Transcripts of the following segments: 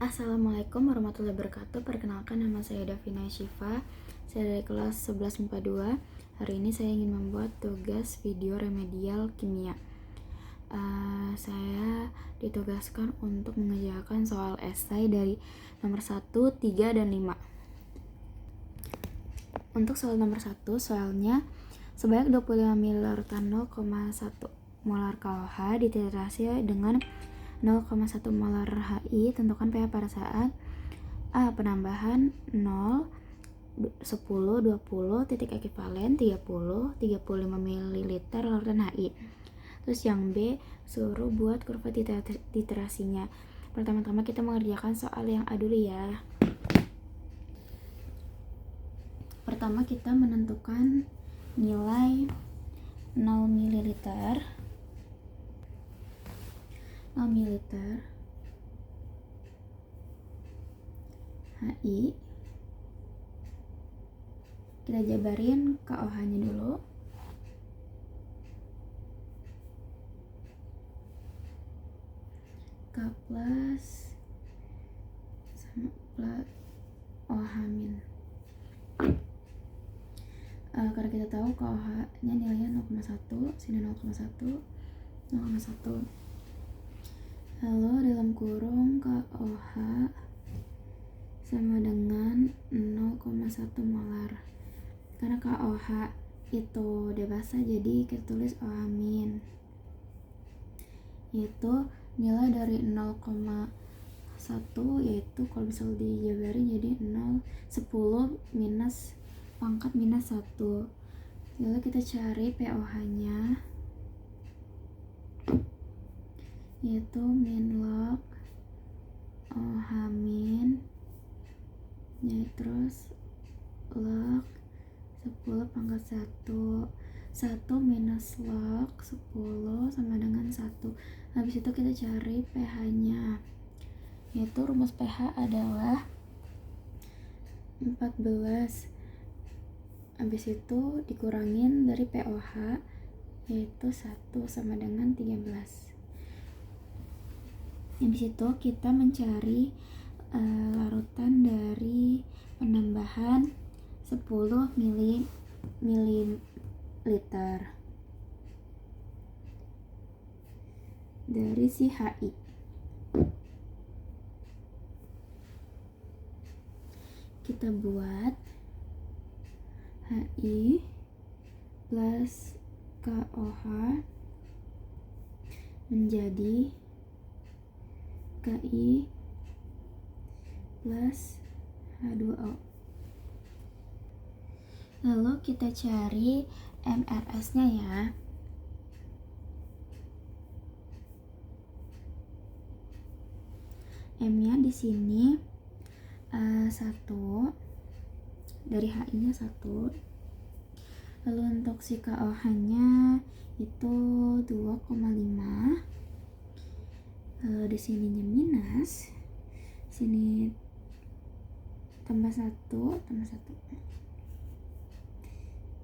Assalamualaikum warahmatullahi wabarakatuh. Perkenalkan, nama saya Davina Syifa. Saya dari kelas 11 MIPA 2. Hari ini saya ingin membuat tugas video remedial kimia. Saya ditugaskan untuk mengerjakan soal esai dari nomor 1, 3, dan 5. Untuk soal nomor 1, soalnya sebanyak 25 ml 0,1 molar KOH dititrasi dengan 0,1 molar HI. Tentukan pH pada saat A. Penambahan 0, 10, 20, titik ekivalen 30, 35 ml larutan HI. Terus yang B, suruh buat kurva titrasinya. Pertama-tama kita mengerjakan soal yang A dulu ya. Pertama kita menentukan nilai 0 ml HI. Kita jabarin KOH-nya dulu. K plus sama plus OH min. Karena kita tahu KOH-nya nilainya 0,1, sini 0,1. Lalu dalam kurung KOH sama dengan 0,1 molar. Karena KOH itu udah basah, jadi kita tulis OH min, yaitu nilai dari 0,1, yaitu kalau misal dijabarin jadi 10 minus pangkat minus 1. Lalu kita cari POH-nya, yaitu min log OH min, ya, terus log 10 pangkat 1. 1 minus log 10 sama dengan 1. Habis itu kita cari pH-nya, yaitu rumus pH adalah 14. Habis itu dikurangin dari POH, yaitu 1 sama dengan 13. Habis itu kita mencari larutan dari penambahan 10 ml dari si HI. Kita buat HI plus KOH menjadi KI plus H2O. Lalu kita cari MRS-nya ya. M-nya di sini 1, dari HI-nya 1. Lalu untuk si KOH-nya itu 2,5. Lalu di sininya minus, sini tambah 1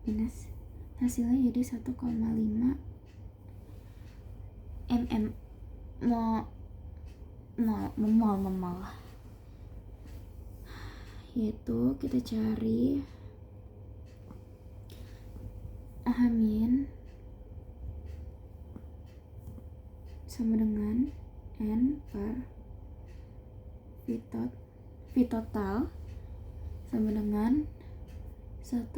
minus, hasilnya jadi 1,5 mol, yaitu kita cari OH min sama dengan N per V total sama dengan 1,5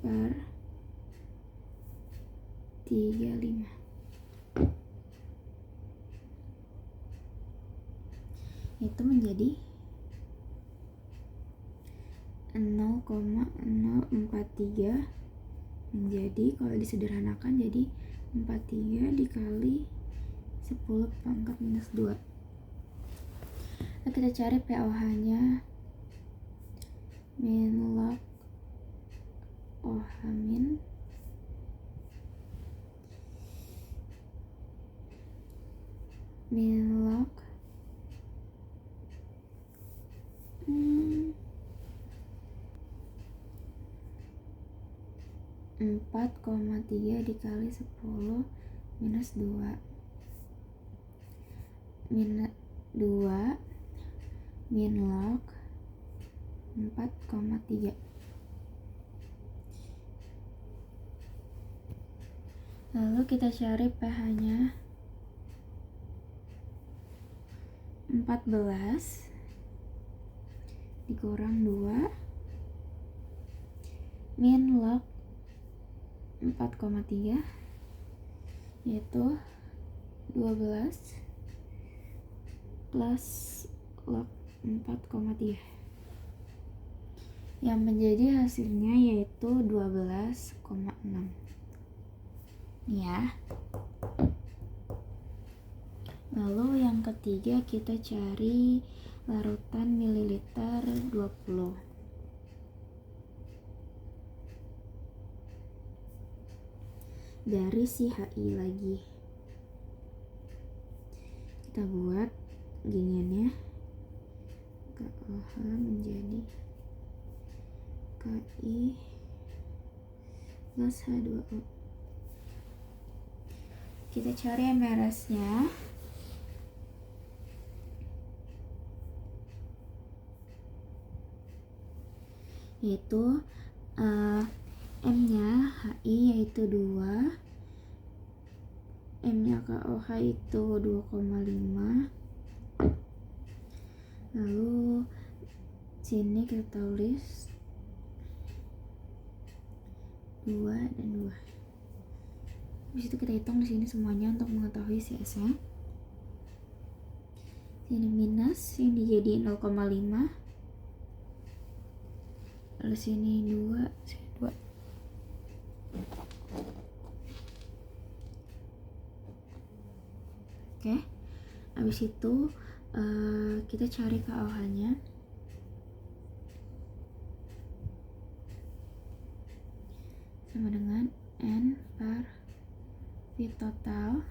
per 35. Itu menjadi 0,043, menjadi kalau disederhanakan jadi 43 dikali 10 pangkat minus 2. Nah, kita cari POH-nya, min log OH min log 4,3 dikali 10 minus 2 2 min log 4,3. Lalu kita cari pH-nya 14 dikurang 2 min log 4,3 yaitu 12 plus log 4,3 yang menjadi hasilnya yaitu 12,6 ya. Lalu yang ketiga kita cari larutan mililiter 20. Dari si HI lagi. Kita buat giniannya. KOH menjadi KI plus H2O. Kita cari MRS-nya. Yaitu M-nya HI yaitu 2, M-nya KOH itu 2,5. Lalu sini kita tulis 2 dan 2. Habis itu kita hitung di sini semuanya untuk mengetahui CS-nya. Sini minus, ini jadi 0,5. Lalu sini 2, sini 2. Oke. Habis itu kita cari KOH-nya. Sama dengan N per V total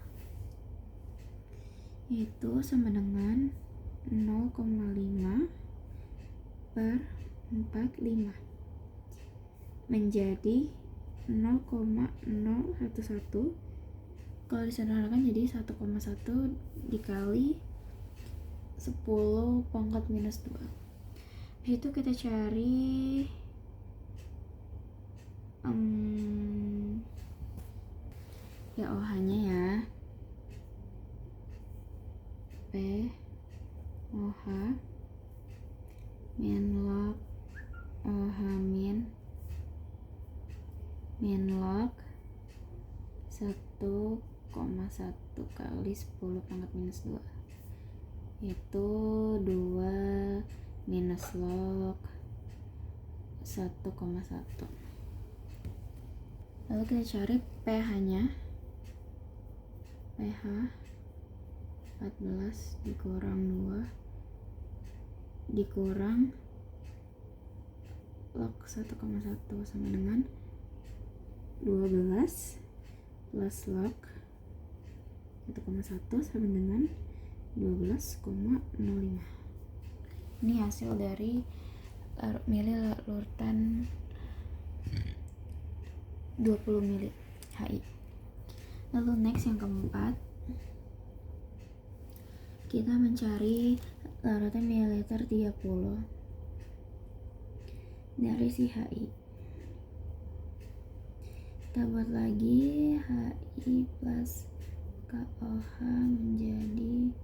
yaitu sama dengan 0,5 per 45 menjadi 0,011. Kalau disederhanakan jadi 1,1 dikali 10 pangkat minus 2. Di situ kita cari ya OH-nya ya. POH min log OH min log 1,1 kali 10 pangkat minus 2 yaitu 2 minus log 1,1. Lalu kita cari pH-nya. pH 14 dikurang 2 dikurang log 1,1 sama dengan 12 plus log 1,1 sama dengan 12,05. Ini hasil dari mili larutan 20 mili HI. Lalu next yang keempat, kita mencari larutan mililiter 30 dari si HI. Kita buat lagi HI plus KOH menjadi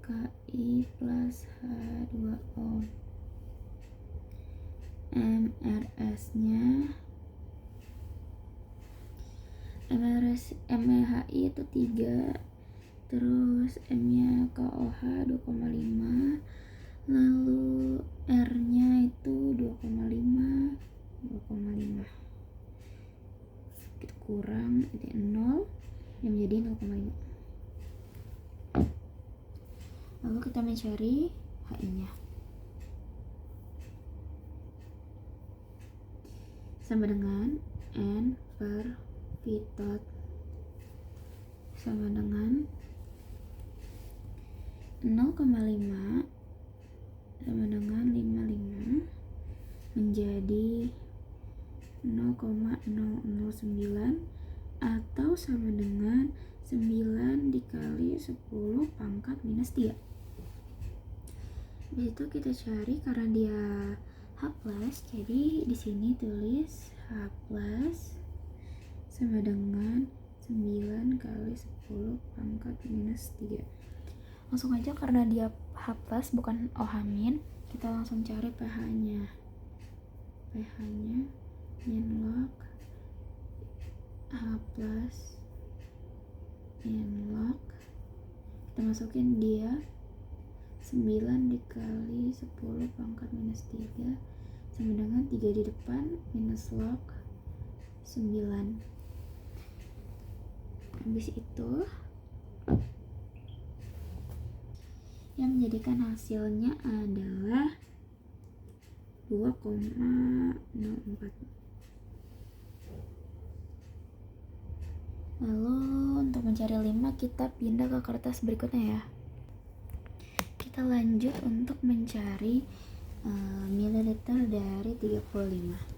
KI plus H2O. MRS-nya MHI itu 3, terus M-nya KOH 2,5, lalu R-nya itu 2,5 kita kurang jadi 0 yang menjadi 0,5. Lalu kita mencari HI-nya. Sama dengan N per V tot sama dengan 0,5 sama dengan 55 menjadi 0,009 atau sama dengan 9 dikali 10 pangkat minus 3. Di situ kita cari karena dia H+, jadi di sini tulis H+ sama dengan 9 kali 10 pangkat minus 3. Langsung aja karena dia H+ bukan OH-, kita langsung cari pH-nya. pH-nya min log H+ min log, kita masukin dia 9 dikali 10 pangkat minus 3 sama dengan 3 di depan minus log 9. Habis itu yang menjadikan hasilnya adalah 2,04. Lalu untuk mencari 5 kita pindah ke kertas berikutnya ya. Kita lanjut untuk mencari mililiter dari 35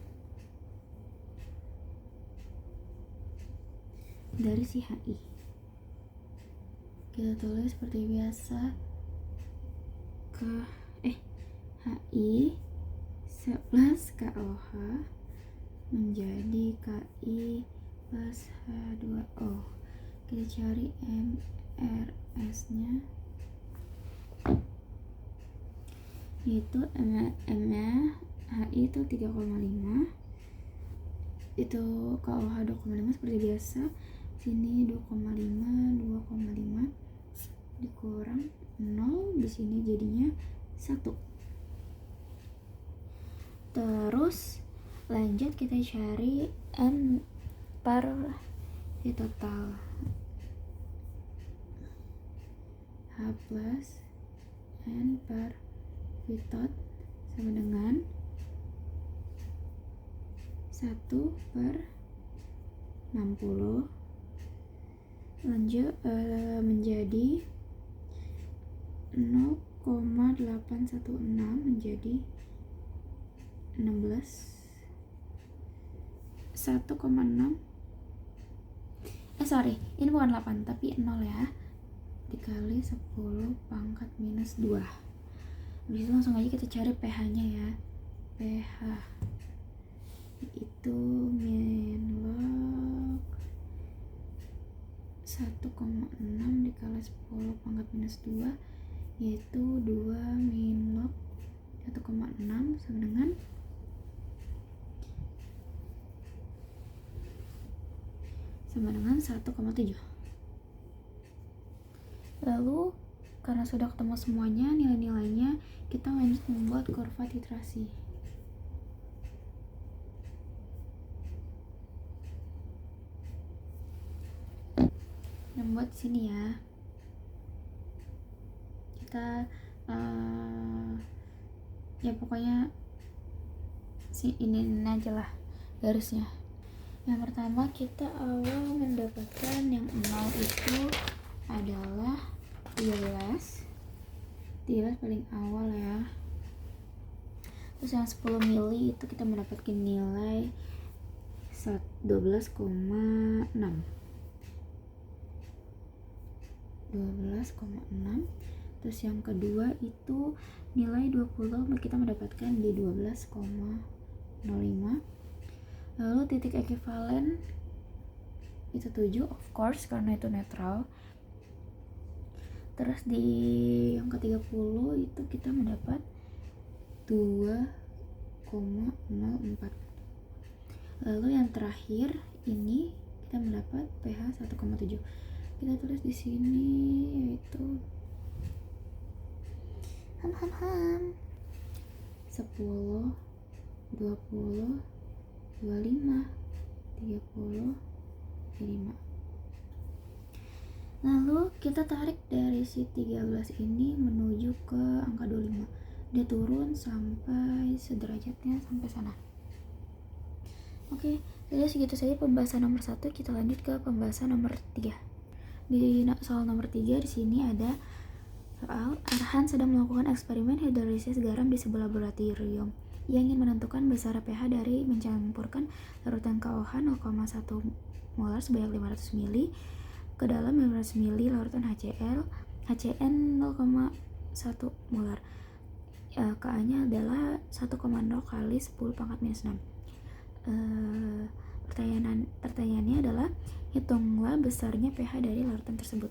dari si HI. Kita tulis seperti biasa HI plus KOH menjadi KI plus H2O. Kita cari MRS-nya, yaitu M-nya HI itu 3,5, itu KOH 2,5 seperti biasa. Sini 2,5 dikurang 0, di sini jadinya 1. Terus lanjut kita cari N per V total, H plus N per V tot sama dengan 1 per 60 lanjut menjadi 0,816 menjadi 16 1,6 ini bukan 8 tapi 0 ya, dikali 10 pangkat minus 2. Habis itu langsung aja kita cari pH-nya ya. pH itu min log 1,6 dikali 10 pangkat minus 2, yaitu 2 min log 1,6 sama dengan 1,7. Lalu karena sudah ketemu semuanya nilai-nilainya, kita lanjut membuat kurva titrasi. Membuat sini ya, kita ya pokoknya ini aja lah garisnya. Yang pertama kita awal mendapatkan yang 0 itu adalah 13 paling awal ya. Terus yang 10 mili itu kita mendapatkan nilai 12,6. Terus yang kedua itu nilai 20 kita mendapatkan di 12,05. Lalu titik ekivalen itu 7 of course karena itu netral. Terus di yang ke-30 itu kita mendapat 2,04. Lalu yang terakhir ini kita mendapat pH 1,7. Kita tulis di sini yaitu 10, 20, 25, 30, 5. Lalu kita tarik dari si 13 ini menuju ke angka 25. Dia turun sampai sederajatnya sampai sana. Oke, jadi segitu saja pembahasan nomor 1. Kita lanjut ke pembahasan nomor 3. Di soal nomor 3 di sini ada soal Arhan sedang melakukan eksperimen hidrolisis garam di sebuah laboratorium. Ia ingin menentukan besar pH dari mencampurkan larutan KOH 0,1 molar sebanyak 500 ml ke ke dalam 15 ml larutan HCl, HCN 0,1 molar. Ka-nya adalah 1,0 kali 10 pangkat minus 6. Pertanyaannya adalah hitunglah besarnya pH dari larutan tersebut.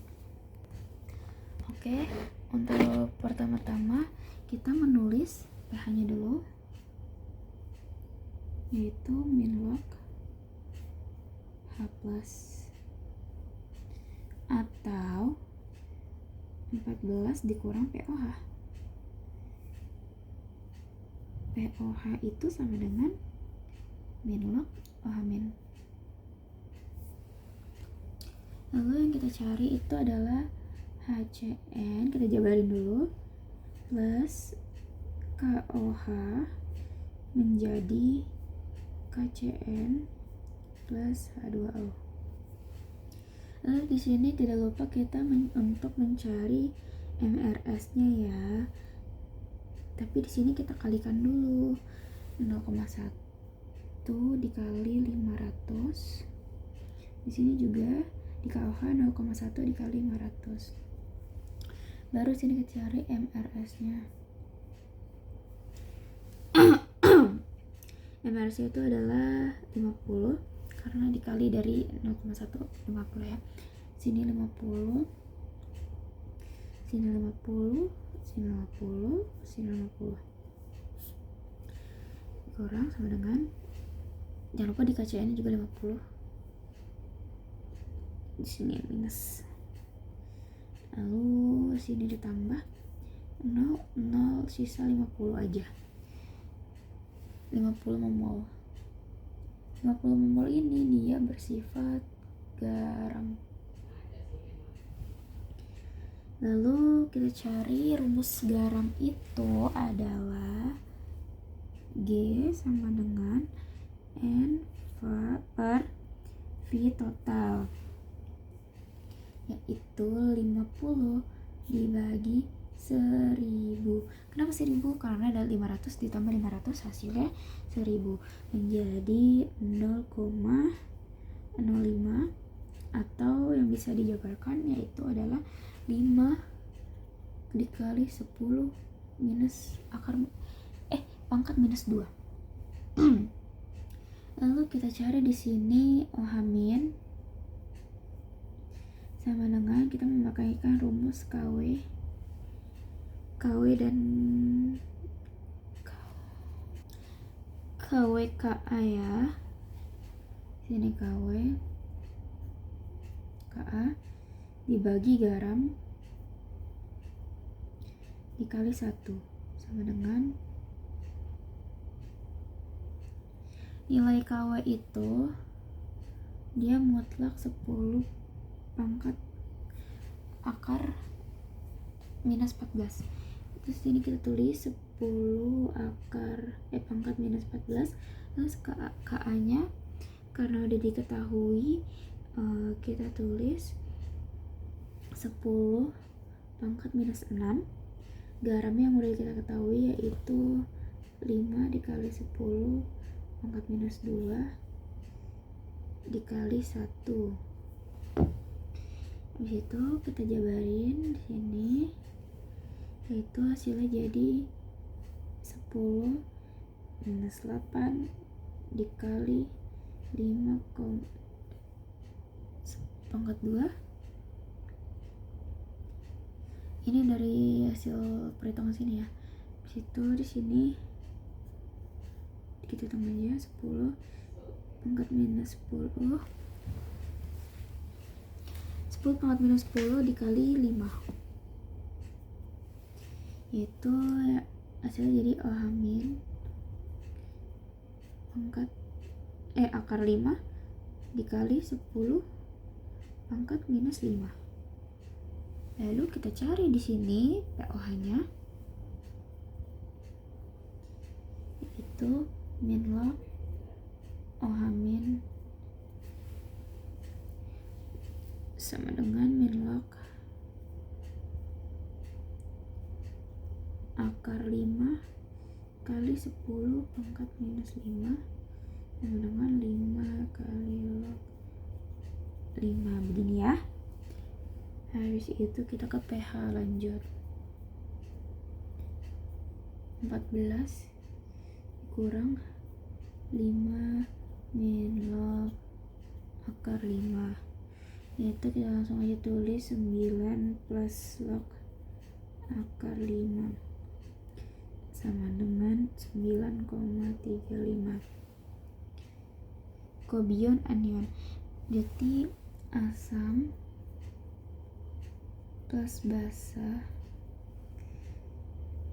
Oke, untuk pertama-tama kita menulis pH-nya dulu, yaitu min log H+, atau 14 dikurang pOH. pOH itu sama dengan min log OH min. Lalu yang kita cari itu adalah HCN, kita jabarin dulu, plus KOH menjadi KCN plus H2O. Lalu di sini tidak lupa kita untuk mencari MRS-nya ya. Tapi di sini kita kalikan dulu, 0,1 dikali 500. Di sini juga di KOH 0,1 dikali 500. Baru sini kita cari MRS-nya. MRS itu adalah 50 karena dikali dari 0,1 50 ya. Sini 50, sini 50, sini 50, sini 50. Kurang sama dengan, jangan lupa di KCN juga 50. Di sini minus. Lalu sini ditambah 0, 0, sisa 50 aja. 50 mol. 50 mol ini dia bersifat garam. Lalu kita cari rumus garam itu adalah G sama dengan N per V total, yaitu 50 dibagi 1000. Kenapa 1000? Karena ada 500 ditambah 500 hasilnya 1000, menjadi 0,05, atau yang bisa dijabarkan yaitu adalah 5 dikali 10 minus pangkat minus 2. Lalu kita cari di sini OH min sama dengan kita memakaikan rumus KW dan KWKA ya. Sini KW KA dibagi garam dikali 1 sama dengan nilai KW itu dia mutlak 10 pangkat akar minus 14. Terus sini kita tulis 10 akar pangkat minus 14. Terus KA nya karena udah diketahui, kita tulis 10 pangkat minus 6. Garam yang udah kita ketahui yaitu 5 dikali 10 pangkat minus 2 dikali 1. Habis itu kita jabarin di sini, yaitu hasilnya jadi 10 minus 8 dikali 5 pangkat 2. Ini dari hasil perhitungan sini ya. Habis itu di sini kita hitung aja 10 pangkat minus 10 pangkat minus 10 dikali 5, yaitu hasilnya jadi OH min pangkat akar 5 dikali 10 pangkat minus 5. Lalu kita cari di sini pOH nya, yaitu min log OH min sama dengan min log akar 5 kali 10 pangkat minus 5 sama dengan 5 kali log 5, begini ya. Habis itu kita ke pH lanjut. 14 kurang 5 min log akar 5, itu kita langsung aja tulis 9 plus log akar 5 sama dengan 9,35. Kobion anion, jadi asam plus basa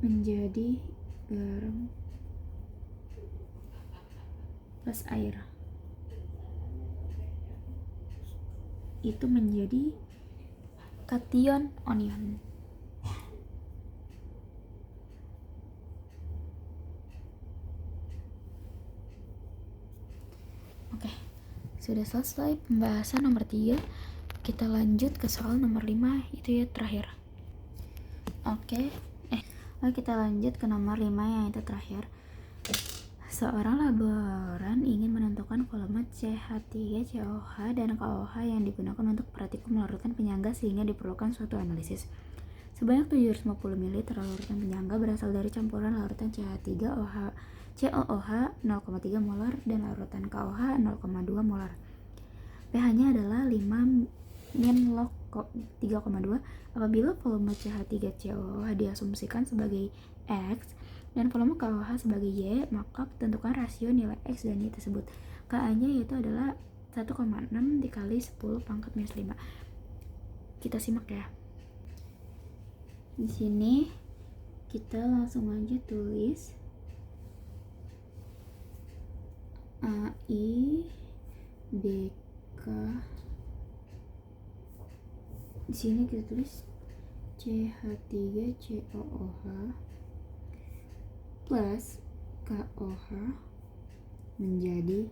menjadi garam plus air, itu menjadi kation anion. Oke, sudah selesai pembahasan nomor 3. Kita lanjut ke soal nomor 5, itu ya terakhir. Oke, kita lanjut ke nomor 5 yang itu terakhir. Seorang laboran ingin menentukan volume CH3COH dan KOH yang digunakan untuk partikel larutan penyangga sehingga diperlukan suatu analisis. Sebanyak 750 ml larutan penyangga berasal dari campuran larutan CH3COOH 0,3 molar dan larutan KOH 0,2 molar. pH-nya adalah 5 min log 3,2. Apabila volume CH3COOH diasumsikan sebagai X dan volume KOH sebagai Y, maka tentukan rasio nilai X dan Y tersebut. Ka-nya yaitu adalah 1,6 dikali 10 pangkat minus 5. Kita simak ya. Di sini kita langsung aja tulis AI BK. Di sini kita tulis CH3COOH plus KOH menjadi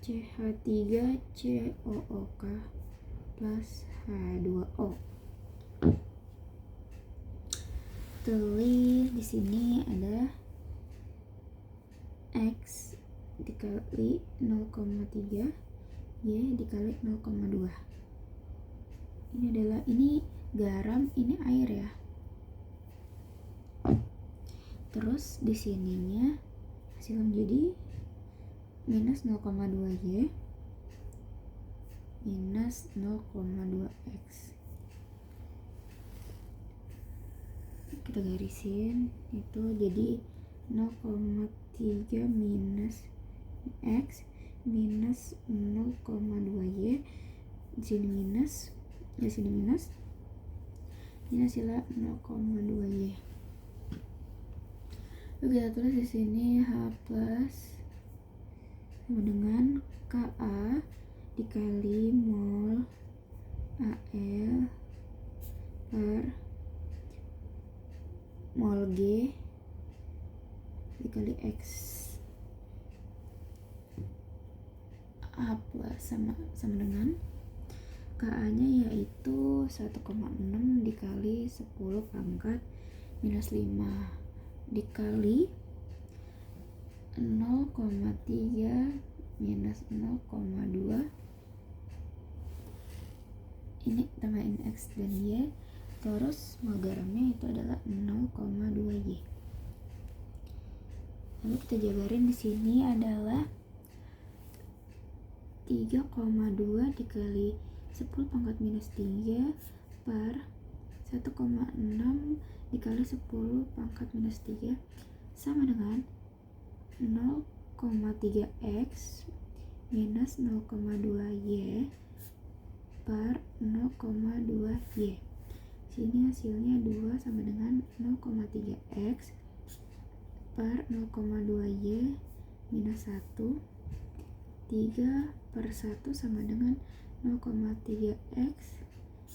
CH3COOK plus H2O. Tulis di sini ada X dikali 0,3 Y dikali 0,2. Ini garam, ini air ya. Terus di sininya hasilnya menjadi minus 0,2 Y minus 0,2 X. Kita garisin, itu jadi 0,3 minus X minus 0,2 Y. Di sini minus, di sini minus. Ini hasilnya 0,2 Y. Lalu kita tulis di sini H plus sama dengan Ka dikali mol Al per mol G dikali X. A plus sama dengan Ka-nya yaitu 1,6 dikali 10 pangkat minus 5 dikali 0,3 minus 0,2. Ini tambahin X dan Y, terus mol garamnya itu adalah 0,2 Y. Lalu kita jabarin di sini adalah 3,2 dikali 10 pangkat minus 3 per 1,6 dikali 10 pangkat minus 3 sama dengan 0,3 X minus 0,2 Y per 0,2 Y. Sini hasilnya 2 sama dengan 0,3 X per 0,2 Y minus 1. 3 per 1 sama dengan 0,3 X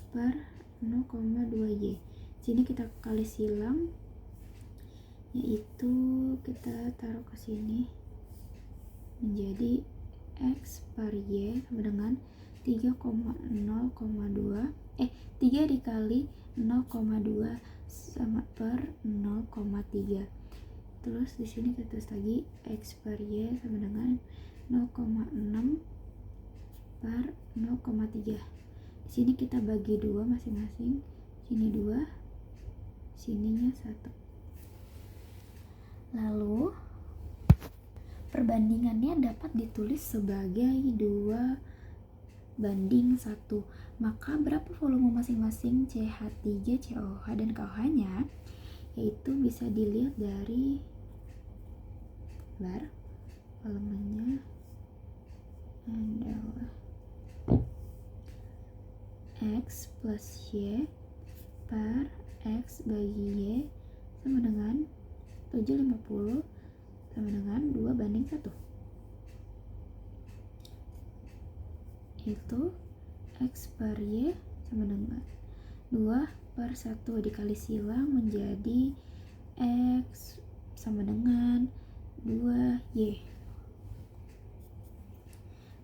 per 0,2 Y. Sini kita kali silang, yaitu kita taruh ke sini menjadi X per Y sama dengan 3,0,2 3 dikali 0,2 sama per 0,3. Terus di sini kita tulis lagi X per Y sama dengan 0,6 per 0,3 Sini kita bagi 2 masing-masing, sini 2, sininya 1. Lalu perbandingannya dapat ditulis sebagai 2:1. Maka berapa volume masing-masing CH3, COH, dan KOH-nya? Yaitu bisa dilihat dari volumenya adalah X plus Y per X bagi Y sama dengan 750 sama dengan 2:1. Itu X per Y sama dengan 2/1 dikali silang menjadi X sama dengan 2Y.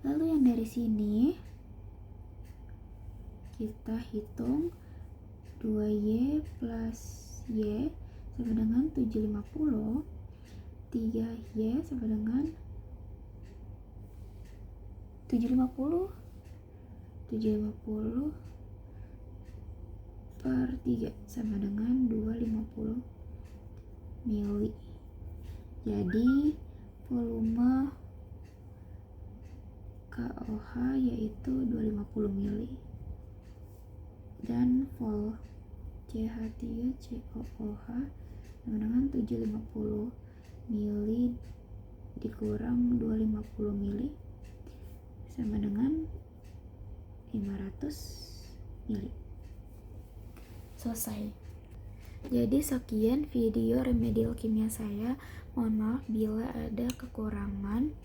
Lalu yang dari sini kita hitung 2Y plus Y sama dengan 750, 3Y sama dengan 750 per 3 sama dengan 250 mili. Jadi volume KOH yaitu 250 mili dan vol CH3 COOH sama dengan 750 mili dikurang 250 mili sama dengan 500 mili. Selesai. Jadi sekian video remedial kimia saya. Mohon maaf bila ada kekurangan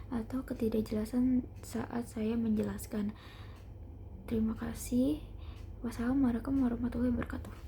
atau ketidakjelasan saat saya menjelaskan. Terima kasih. Wassalamualaikum warahmatullahi wabarakatuh.